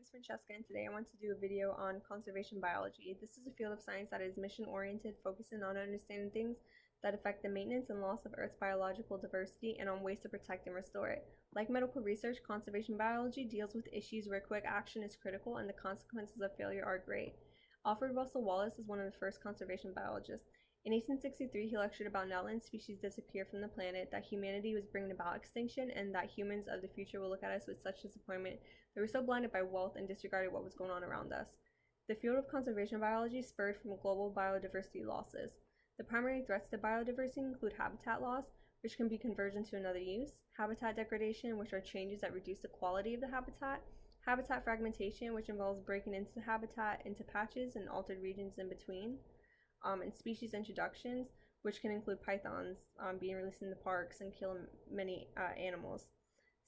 is Francesca, and today I want to do a video on conservation biology. This is a field of science that is mission-oriented, focusing on understanding things that affect the maintenance and loss of Earth's biological diversity and on ways to protect and restore it. Like medical research, conservation biology deals with issues where quick action is critical and the consequences of failure are great. Alfred Russel Wallace is one of the first conservation biologists. In 1863, he lectured about not letting species disappear from the planet, that humanity was bringing about extinction, and that humans of the future will look at us with such disappointment they were so blinded by wealth and disregarded what was going on around us. The field of conservation biology spurred from global biodiversity losses. The primary threats to biodiversity include habitat loss, which can be conversion to another use, habitat degradation, which are changes that reduce the quality of the habitat fragmentation, which involves breaking into the habitat into patches and altered regions in between, and species introductions, which can include pythons being released in the parks and killing many animals.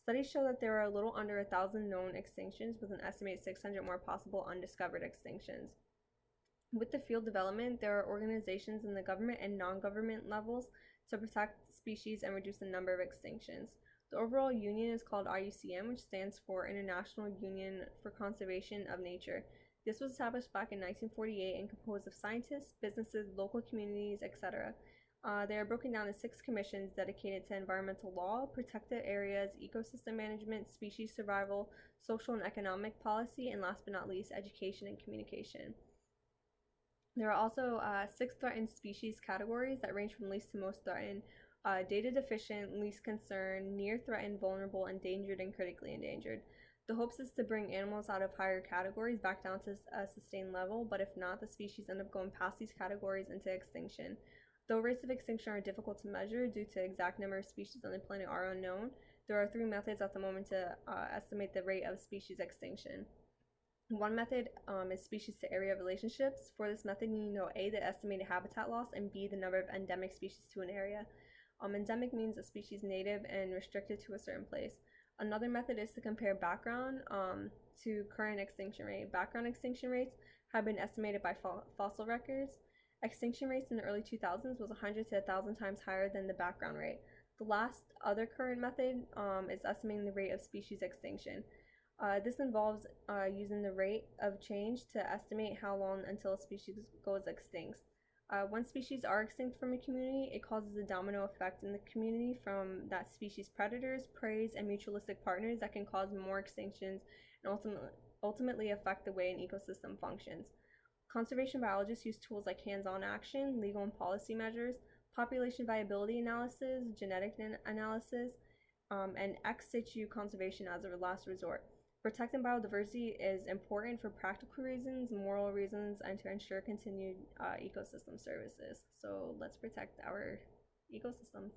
Studies show that there are a little under 1,000 known extinctions, with an estimated 600 more possible undiscovered extinctions. With the field development, there are organizations in the government and non-government levels to protect species and reduce the number of extinctions. The overall union is called IUCN, which stands for International Union for Conservation of Nature. This was established back in 1948 and composed of scientists, businesses, local communities, etc. They are broken down into 6 commissions dedicated to environmental law, protected areas, ecosystem management, species survival, social and economic policy, and last but not least, education and communication. There are also 6 threatened species categories that range from least to most threatened: data deficient, least concern, near threatened, vulnerable, endangered, and critically endangered. The hopes is to bring animals out of higher categories back down to a sustained level, but if not, the species end up going past these categories into extinction. Though rates of extinction are difficult to measure due to exact number of species on the planet are unknown, there are 3 methods at the moment to estimate the rate of species extinction. One method is species to area relationships. For this method, you need to know A, the estimated habitat loss, and B, the number of endemic species to an area. Endemic means a species native and restricted to a certain place. Another method is to compare background to current extinction rate. Background extinction rates have been estimated by fossil records. Extinction rates in the early 2000s was 100 to 1,000 times higher than the background rate. The last other current method is estimating the rate of species extinction. This involves using the rate of change to estimate how long until a species goes extinct. When species are extinct from a community, it causes a domino effect in the community from that species' predators, preys, and mutualistic partners that can cause more extinctions and ultimately affect the way an ecosystem functions. Conservation biologists use tools like hands-on action, legal and policy measures, population viability analysis, genetic analysis, and ex situ conservation as a last resort. Protecting biodiversity is important for practical reasons, moral reasons, and to ensure continued ecosystem services. So let's protect our ecosystems.